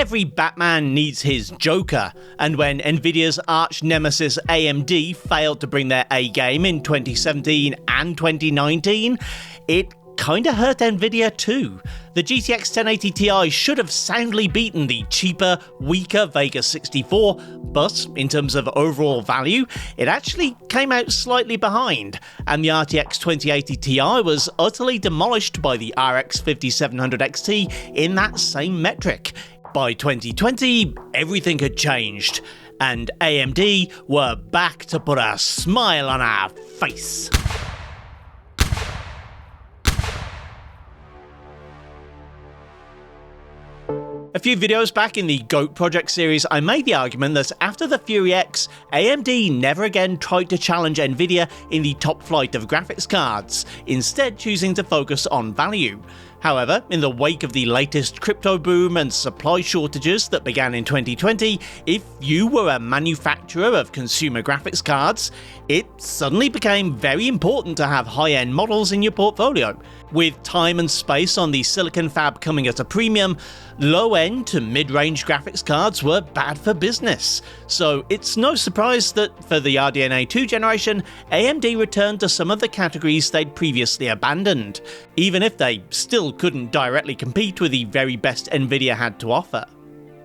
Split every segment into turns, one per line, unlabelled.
Every Batman needs his Joker, and when Nvidia's arch nemesis AMD failed to bring their A-game in 2017 and 2019, it kinda hurt Nvidia too. The GTX 1080 Ti should have soundly beaten the cheaper, weaker Vega 64, but in terms of overall value, it actually came out slightly behind, and the RTX 2080 Ti was utterly demolished by the RX 5700 XT in that same metric. By 2020, everything had changed, and AMD were back to put a smile on our face. A few videos back in the GOAT project series, I made the argument that after the Fury X, AMD never again tried to challenge Nvidia in the top flight of graphics cards, instead choosing to focus on value. However, in the wake of the latest crypto boom and supply shortages that began in 2020, if you were a manufacturer of consumer graphics cards, it suddenly became very important to have high-end models in your portfolio. With time and space on the silicon fab coming at a premium, low-end to mid-range graphics cards were bad for business. So it's no surprise that for the RDNA 2 generation, AMD returned to some of the categories they'd previously abandoned, even if they still couldn't directly compete with the very best Nvidia had to offer.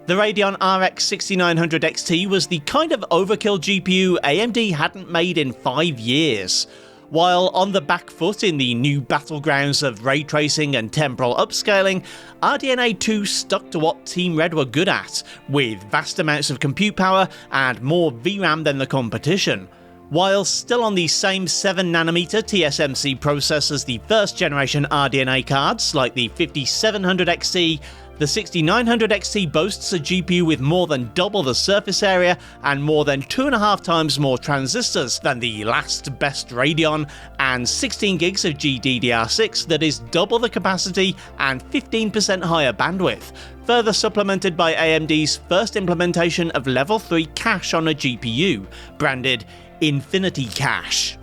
The Radeon RX 6900 XT was the kind of overkill GPU AMD hadn't made in 5 years. While on the back foot in the new battlegrounds of ray tracing and temporal upscaling, RDNA 2 stuck to what Team Red were good at, with vast amounts of compute power and more VRAM than the competition. While still on the same 7nm TSMC process as the first generation RDNA cards like the 5700 XT, the 6900 XT boasts a GPU with more than double the surface area and more than 2.5 times more transistors than the last best Radeon, and 16 gigs of GDDR6 that is double the capacity and 15% higher bandwidth, further supplemented by AMD's first implementation of level 3 cache on a GPU, branded Infinity Cache.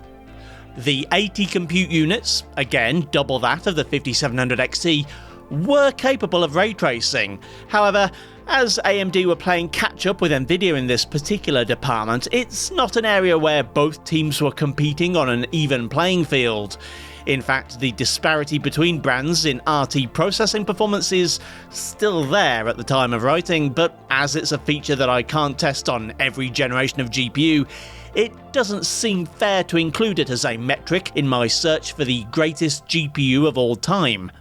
The 80 compute units, again double that of the 5700 XT, were capable of ray tracing. However, as AMD were playing catch up with Nvidia in this particular department, it's not an area where both teams were competing on an even playing field. In fact, the disparity between brands in RT processing performance is still there at the time of writing, but as it's a feature that I can't test on every generation of GPU, it doesn't seem fair to include it as a metric in my search for the greatest GPU of all time.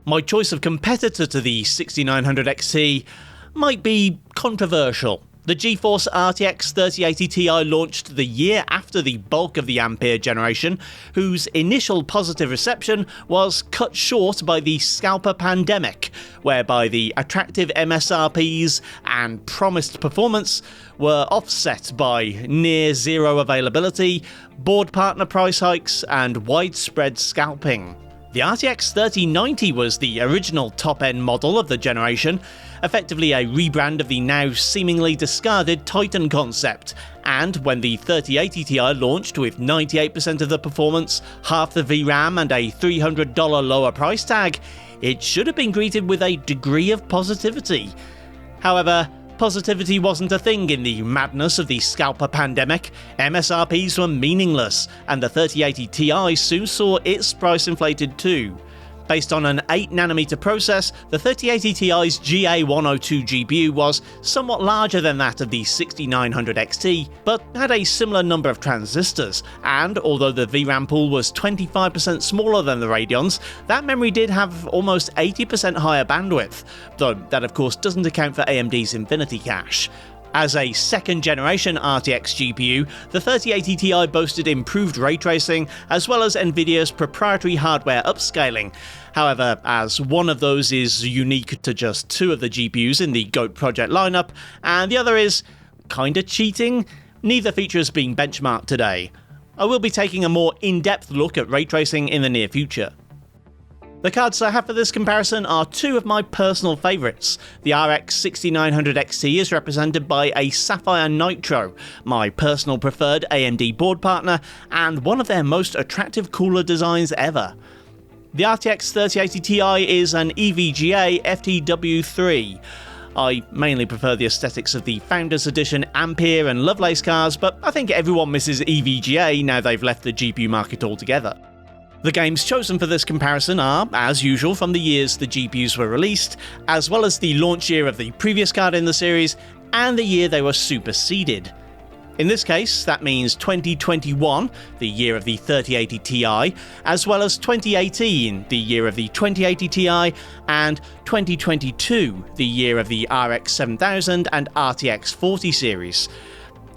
My choice of competitor to the 6900 XT might be controversial. The Geforce RTX 3080 Ti launched the year after the bulk of the Ampere generation, whose initial positive reception was cut short by the scalper pandemic, whereby the attractive MSRPs and promised performance were offset by near zero availability, board partner price hikes, and widespread scalping. The RTX 3090 was the original top-end model of the generation, effectively a rebrand of the now seemingly discarded Titan concept, and when the 3080 Ti launched with 98% of the performance, half the VRAM and a $300 lower price tag, it should have been greeted with a degree of positivity. However, positivity wasn't a thing in the madness of the scalper pandemic. MSRPs were meaningless, and the 3080 Ti soon saw its price inflated too. Based on an 8nm process, the 3080 Ti's GA102 GPU was somewhat larger than that of the 6900 XT, but had a similar number of transistors, and although the VRAM pool was 25% smaller than the Radeon's, that memory did have almost 80% higher bandwidth, though that of course doesn't account for AMD's Infinity Cache. As a second-generation RTX GPU, the 3080 Ti boasted improved ray tracing, as well as Nvidia's proprietary hardware upscaling. However, as one of those is unique to just 2 of the GPUs in the GOAT project lineup, and the other is kinda cheating, neither feature is being benchmarked today. I will be taking a more in-depth look at ray tracing in the near future. The cards I have for this comparison are 2 of my personal favourites. The RX 6900 XT is represented by a Sapphire Nitro, my personal preferred AMD board partner, and one of their most attractive cooler designs ever. The RTX 3080 Ti is an EVGA FTW3. I mainly prefer the aesthetics of the Founders Edition Ampere and Lovelace cards, but I think everyone misses EVGA now they've left the GPU market altogether. The games chosen for this comparison are, as usual, from the years the GPUs were released, as well as the launch year of the previous card in the series, and the year they were superseded. In this case, that means 2021, the year of the 3080 Ti, as well as 2018, the year of the 2080 Ti, and 2022, the year of the RX 7000 and RTX 40 series.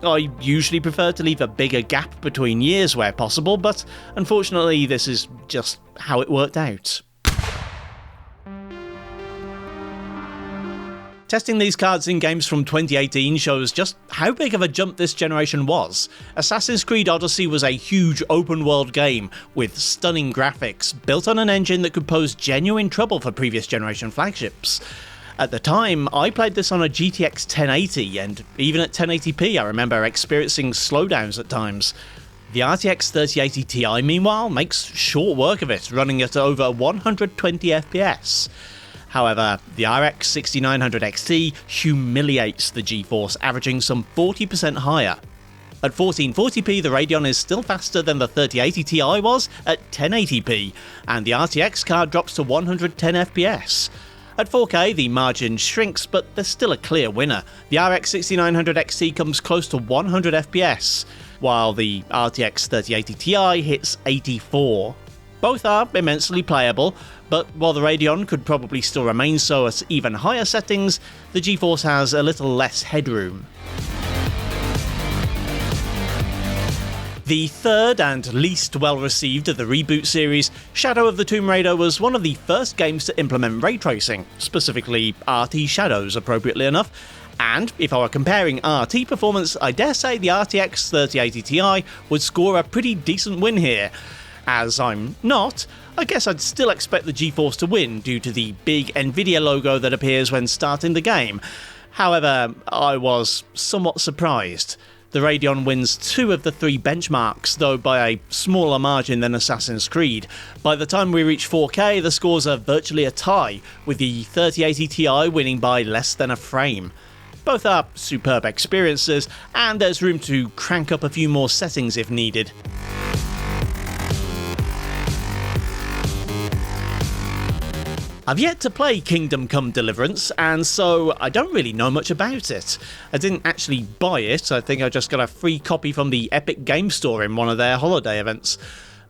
I usually prefer to leave a bigger gap between years where possible, but unfortunately this is just how it worked out. Testing these cards in games from 2018 shows just how big of a jump this generation was. Assassin's Creed Odyssey was a huge open-world game with stunning graphics, built on an engine that could pose genuine trouble for previous generation flagships. At the time, I played this on a GTX 1080, and even at 1080p I remember experiencing slowdowns at times. The RTX 3080 Ti, meanwhile, makes short work of it, running at over 120 FPS. However, the RX 6900 XT humiliates the GeForce, averaging some 40% higher. At 1440p, the Radeon is still faster than the 3080 Ti was at 1080p, and the RTX card drops to 110 FPS. At 4K, the margin shrinks, but there's still a clear winner. The RX 6900 XT comes close to 100 FPS, while the RTX 3080 Ti hits 84. Both are immensely playable, but while the Radeon could probably still remain so at even higher settings, the GeForce has a little less headroom. The third and least well-received of the reboot series, Shadow of the Tomb Raider was one of the first games to implement ray tracing, specifically RT shadows appropriately enough, and if I were comparing RT performance, I dare say the RTX 3080 Ti would score a pretty decent win here. As I'm not, I guess I'd still expect the GeForce to win due to the big Nvidia logo that appears when starting the game. However, I was somewhat surprised. The Radeon wins 2 of the 3 benchmarks, though by a smaller margin than Assassin's Creed. By the time we reach 4K, the scores are virtually a tie, with the 3080 Ti winning by less than a frame. Both are superb experiences, and there's room to crank up a few more settings if needed. I've yet to play Kingdom Come Deliverance, and so I don't really know much about it. I didn't actually buy it, I think I just got a free copy from the Epic Game Store in one of their holiday events.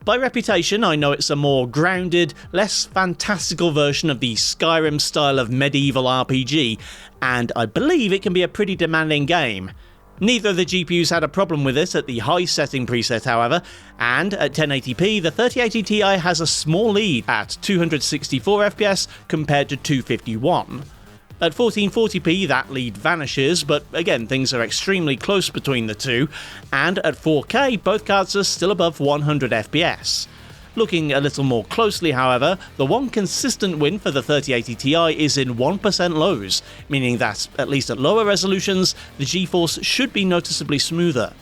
By reputation, I know it's a more grounded, less fantastical version of the Skyrim style of medieval RPG, and I believe it can be a pretty demanding game. Neither of the GPUs had a problem with it at the high setting preset, however, and at 1080p the 3080 Ti has a small lead at 264 FPS compared to 251. At 1440p that lead vanishes, but again things are extremely close between the two, and at 4K both cards are still above 100 FPS. Looking a little more closely, however, the one consistent win for the 3080 Ti is in 1% lows, meaning that, at least at lower resolutions, the GeForce should be noticeably smoother.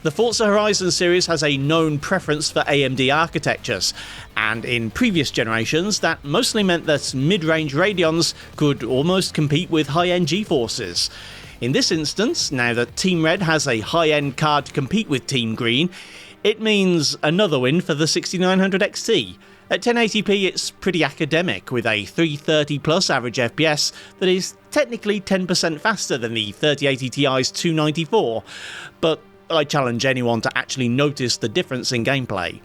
The Forza Horizon series has a known preference for AMD architectures, and in previous generations that mostly meant that mid-range Radeons could almost compete with high-end GeForces. In this instance, now that Team Red has a high-end card to compete with Team Green, it means another win for the 6900 XT. At 1080p it's pretty academic, with a 330 plus average FPS that is technically 10% faster than the 3080 Ti's 294, but I challenge anyone to actually notice the difference in gameplay.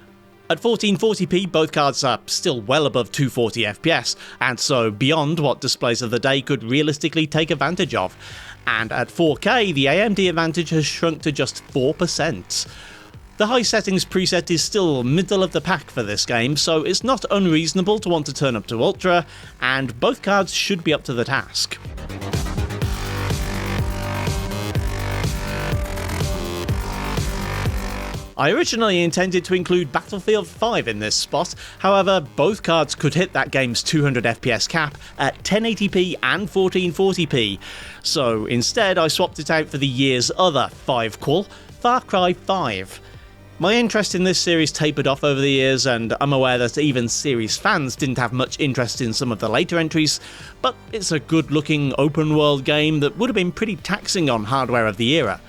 At 1440p both cards are still well above 240 FPS, and so beyond what displays of the day could realistically take advantage of. And at 4K, the AMD advantage has shrunk to just 4%. The high settings preset is still middle of the pack for this game, so it's not unreasonable to want to turn up to Ultra, and both cards should be up to the task. I originally intended to include Battlefield 5 in this spot, however both cards could hit that game's 200 FPS cap at 1080p and 1440p, so instead I swapped it out for the year's other 5 qual, Far Cry 5. My interest in this series tapered off over the years, and I'm aware that even series fans didn't have much interest in some of the later entries, but it's a good-looking open-world game that would have been pretty taxing on hardware of the era.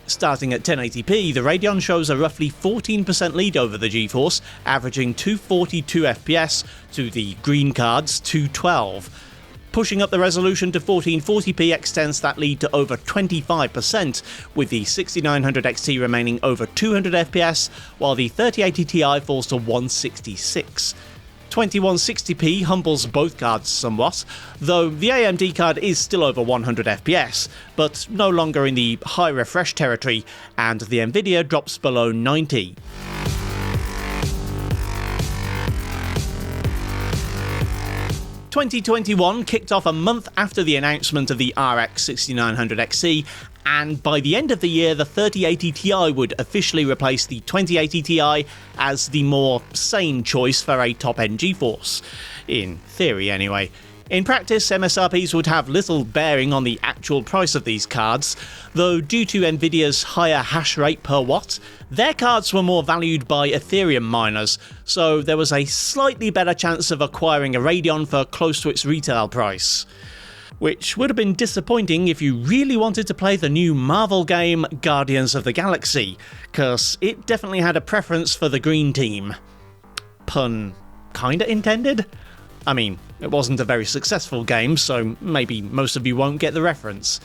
Starting at 1080p, the Radeon shows a roughly 14% lead over the Geforce, averaging 242 FPS to the green card's 212. Pushing up the resolution to 1440p extends that lead to over 25%, with the 6900 XT remaining over 200 FPS, while the 3080 Ti falls to 166. 2160p humbles both cards somewhat, though the AMD card is still over 100 FPS, but no longer in the high refresh territory, and the Nvidia drops below 90. ...2021 kicked off a month after the announcement of the RX 6900 XT, and by the end of the year the 3080 Ti would officially replace the 2080 Ti as the more sane choice for a top-end GeForce. In theory, anyway. In practice, MSRPs would have little bearing on the actual price of these cards, though due to Nvidia's higher hash rate per watt, their cards were more valued by Ethereum miners, so there was a slightly better chance of acquiring a Radeon for close to its retail price. Which would have been disappointing if you really wanted to play the new Marvel game Guardians of the Galaxy, cause it definitely had a preference for the green team. Pun kinda intended? I mean, it wasn't a very successful game, so maybe most of you won't get the reference.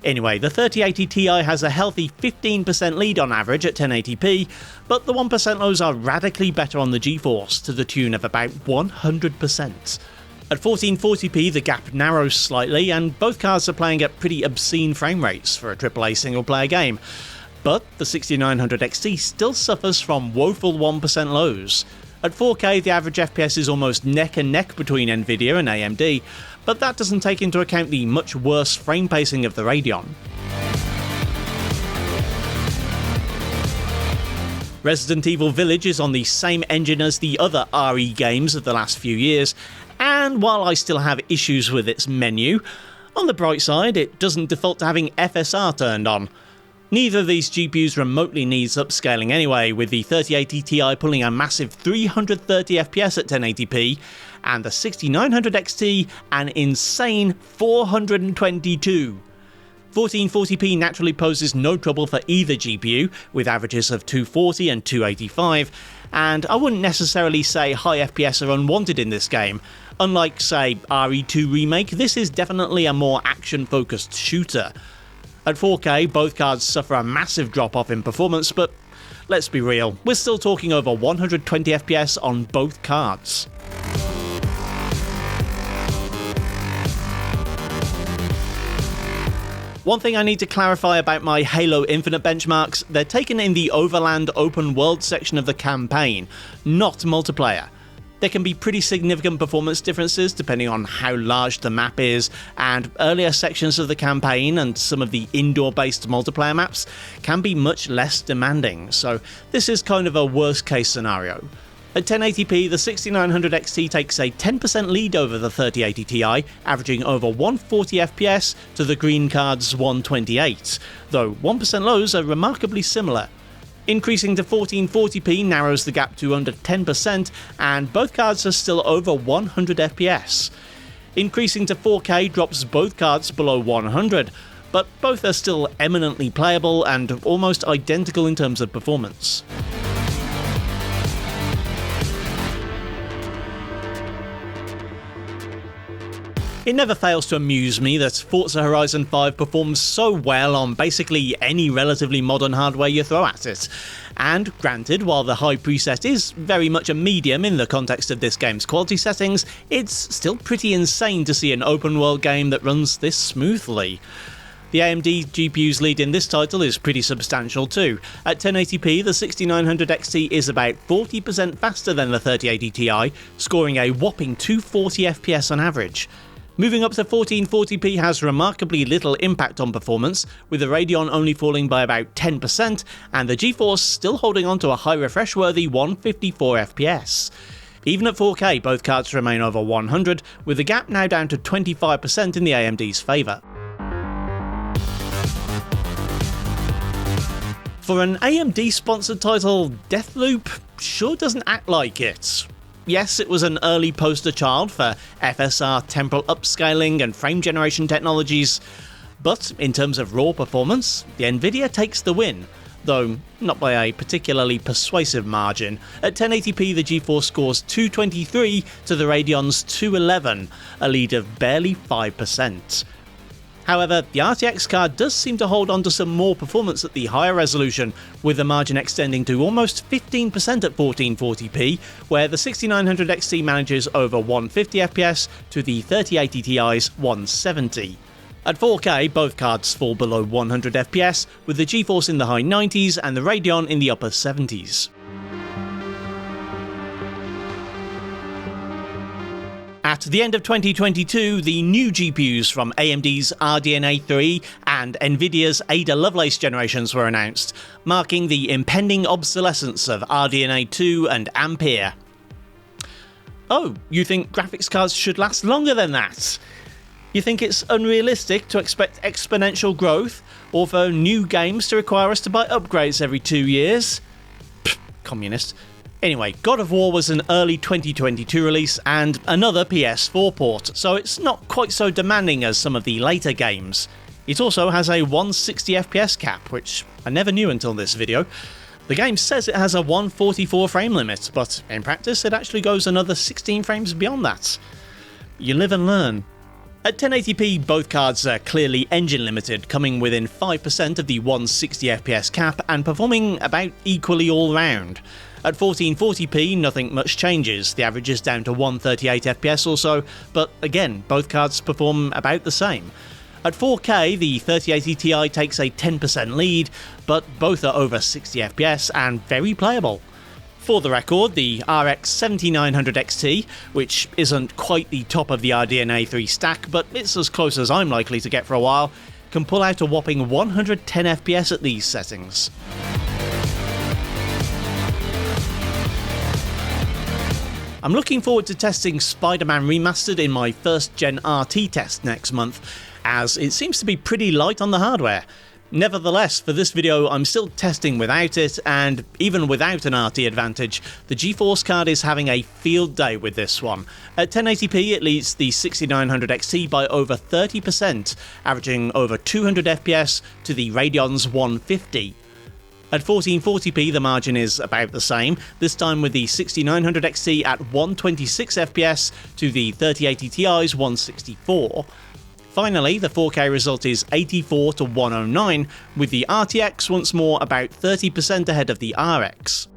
Anyway, the 3080 Ti has a healthy 15% lead on average at 1080p, but the 1% lows are radically better on the GeForce, to the tune of about 100%. At 1440p the gap narrows slightly, and both cards are playing at pretty obscene frame rates for a AAA single-player game. But the 6900 XT still suffers from woeful 1% lows. At 4K, the average FPS is almost neck and neck between Nvidia and AMD, but that doesn't take into account the much worse frame pacing of the Radeon. Resident Evil Village is on the same engine as the other RE games of the last few years, and while I still have issues with its menu, on the bright side, it doesn't default to having FSR turned on. Neither of these GPUs remotely needs upscaling anyway, with the 3080 Ti pulling a massive 330 FPS at 1080p, and the 6900 XT an insane 422. 1440p naturally poses no trouble for either GPU, with averages of 240 and 285, and I wouldn't necessarily say high FPS are unwanted in this game. Unlike, say, RE2 Remake, this is definitely a more action-focused shooter. At 4K, both cards suffer a massive drop-off in performance, but let's be real, we're still talking over 120 FPS on both cards. One thing I need to clarify about my Halo Infinite benchmarks, they're taken in the Overland open world section of the campaign, not multiplayer. There can be pretty significant performance differences depending on how large the map is, and earlier sections of the campaign and some of the indoor-based multiplayer maps can be much less demanding, so this is kind of a worst-case scenario. At 1080p, the 6900 XT takes a 10% lead over the 3080 Ti, averaging over 140 FPS to the green card's 128, though 1% lows are remarkably similar. Increasing to 1440p narrows the gap to under 10%, and both cards are still over 100 FPS. Increasing to 4K drops both cards below 100, but both are still eminently playable and almost identical in terms of performance. It never fails to amuse me that Forza Horizon 5 performs so well on basically any relatively modern hardware you throw at it. And granted, while the high preset is very much a medium in the context of this game's quality settings, it's still pretty insane to see an open world game that runs this smoothly. The AMD GPU's lead in this title is pretty substantial too. At 1080p, the 6900 XT is about 40% faster than the 3080 Ti, scoring a whopping 240 FPS on average. Moving up to 1440p has remarkably little impact on performance, with the Radeon only falling by about 10% and the GeForce still holding on to a high refresh-worthy 154 FPS. Even at 4K, both cards remain over 100, with the gap now down to 25% in the AMD's favour. For an AMD-sponsored title, Deathloop sure doesn't act like it. Yes, it was an early poster child for FSR temporal upscaling and frame generation technologies, but in terms of raw performance, the Nvidia takes the win, though not by a particularly persuasive margin. At 1080p, the GeForce scores 223 to the Radeon's 211, a lead of barely 5%. However, the RTX card does seem to hold on to some more performance at the higher resolution, with the margin extending to almost 15% at 1440p, where the 6900 XT manages over 150 FPS to the 3080 Ti's 170. At 4K, both cards fall below 100 FPS, with the GeForce in the high 90s and the Radeon in the upper 70s. At the end of 2022, the new GPUs from AMD's RDNA 3 and Nvidia's Ada Lovelace generations were announced, marking the impending obsolescence of RDNA 2 and Ampere. Oh, you think graphics cards should last longer than that? You think it's unrealistic to expect exponential growth, or for new games to require us to buy upgrades every 2 years? Pfft, communist. Anyway, God of War was an early 2022 release and another PS4 port, so it's not quite so demanding as some of the later games. It also has a 160 FPS cap, which I never knew until this video. The game says it has a 144 frame limit, but in practice it actually goes another 16 frames beyond that. You live and learn. At 1080p, both cards are clearly engine limited, coming within 5% of the 160 FPS cap and performing about equally all round. At 1440p, nothing much changes, the average is down to 138 FPS or so, but again, both cards perform about the same. At 4K, the 3080 Ti takes a 10% lead, but both are over 60 FPS and very playable. For the record, the RX 7900 XT, which isn't quite the top of the RDNA 3 stack, but it's as close as I'm likely to get for a while, can pull out a whopping 110 FPS at these settings. I'm looking forward to testing Spider-Man Remastered in my first gen RT test next month, as it seems to be pretty light on the hardware. Nevertheless, for this video I'm still testing without it, and even without an RT advantage, the GeForce card is having a field day with this one. At 1080p it leads the 6900 XT by over 30%, averaging over 200 FPS to the Radeon's 150. At 1440p the margin is about the same, this time with the 6900 XT at 126 FPS to the 3080 Ti's 164. Finally, the 4K result is 84 to 109, with the RTX once more about 30% ahead of the RX.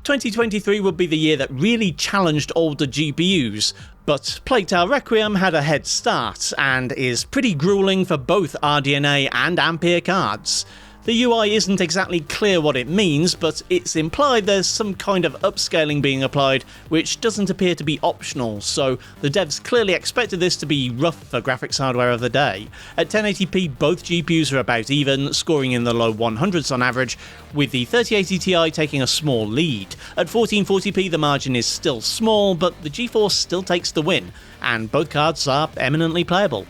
"2023 would be the year that really challenged older GPUs, but Plague Tale Requiem had a head start, and is pretty grueling for both RDNA and Ampere cards. The UI isn't exactly clear what it means, but it's implied there's some kind of upscaling being applied, which doesn't appear to be optional, so the devs clearly expected this to be rough for graphics hardware of the day. At 1080p, both GPUs are about even, scoring in the low 100s on average, with the 3080 Ti taking a small lead. At 1440p, the margin is still small, but the GeForce still takes the win, and both cards are eminently playable.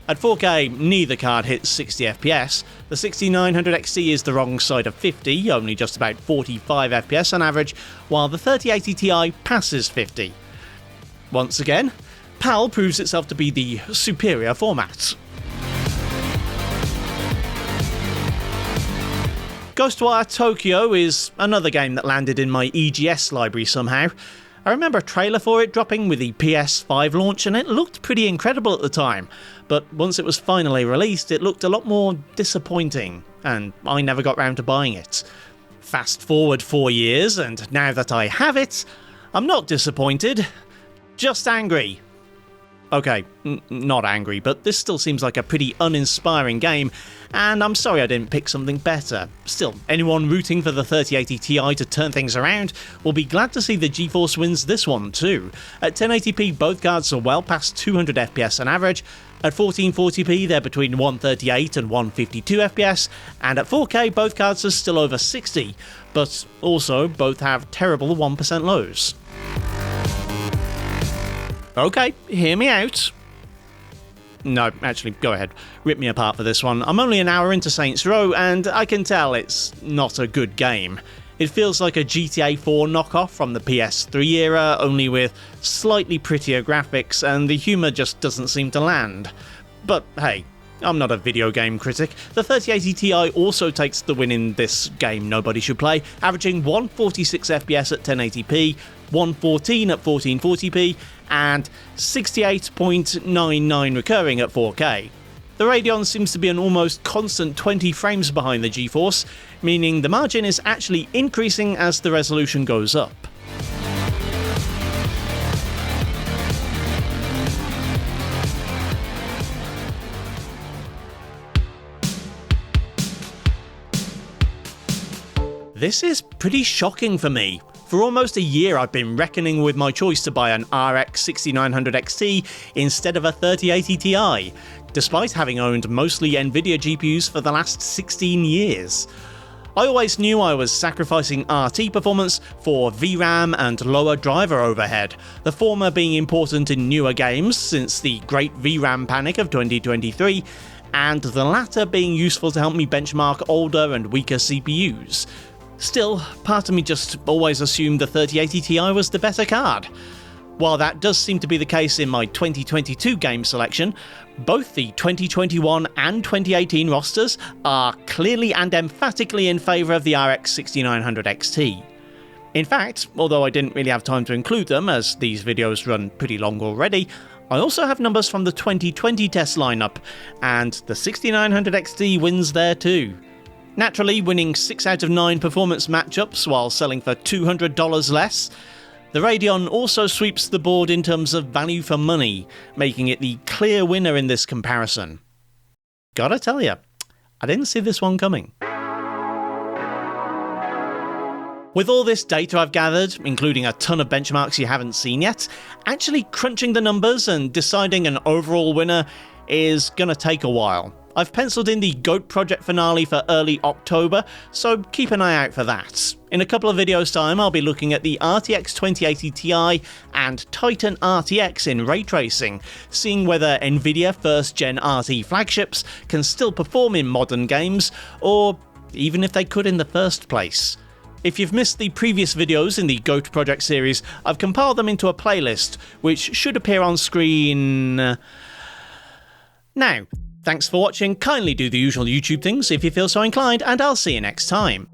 At 4K, neither card hits 60 FPS. The 6900 XT is the wrong side of 50, only just about 45 FPS on average, while the 3080 Ti passes 50. Once again, PAL proves itself to be the superior format. Ghostwire Tokyo is another game that landed in my EGS library somehow. I remember a trailer for it dropping with the PS5 launch and it looked pretty incredible at the time, but once it was finally released it looked a lot more disappointing, and I never got round to buying it. Fast forward 4 years, and now that I have it, I'm not disappointed, just angry. Okay, not angry, but this still seems like a pretty uninspiring game, and I'm sorry I didn't pick something better. Still, anyone rooting for the 3080 Ti to turn things around will be glad to see the GeForce wins this one too. At 1080p, both cards are well past 200 FPS on average. At 1440p, they're between 138 and 152 FPS, and at 4K, both cards are still over 60, but also both have terrible 1% lows. Okay, hear me out. No, actually, go ahead. Rip me apart for this one. I'm only an hour into Saints Row, and I can tell it's not a good game. It feels like a GTA 4 knockoff from the PS3 era, only with slightly prettier graphics, and the humour just doesn't seem to land. But hey, I'm not a video game critic. The 3080 Ti also takes the win in this game nobody should play, averaging 146 FPS at 1080p, 114 at 1440p, and 68.99 recurring at 4K. The Radeon seems to be an almost constant 20 frames behind the Geforce, meaning the margin is actually increasing as the resolution goes up. This is pretty shocking for me. For almost a year I've been reckoning with my choice to buy an RX 6900 XT instead of a 3080 Ti, despite having owned mostly Nvidia GPUs for the last 16 years. I always knew I was sacrificing RT performance for VRAM and lower driver overhead, the former being important in newer games since the great VRAM panic of 2023, and the latter being useful to help me benchmark older and weaker CPUs. Still, part of me just always assumed the 3080 Ti was the better card. While that does seem to be the case in my 2022 game selection, both the 2021 and 2018 rosters are clearly and emphatically in favour of the RX 6900 XT. In fact, although I didn't really have time to include them as these videos run pretty long already, I also have numbers from the 2020 test lineup, and the 6900 XT wins there too. Naturally, winning 6 out of 9 performance matchups while selling for $200 less, the Radeon also sweeps the board in terms of value for money, making it the clear winner in this comparison. Gotta tell ya, I didn't see this one coming. With all this data I've gathered, including a ton of benchmarks you haven't seen yet, actually crunching the numbers and deciding an overall winner is gonna take a while. I've penciled in the GOAT project finale for early October, so keep an eye out for that. In a couple of videos time I'll be looking at the RTX 2080 Ti and Titan RTX in ray tracing, seeing whether Nvidia first gen RT flagships can still perform in modern games, or even if they could in the first place. If you've missed the previous videos in the GOAT project series, I've compiled them into a playlist, which should appear on screen now. Thanks for watching, kindly do the usual YouTube things if you feel so inclined, and I'll see you next time.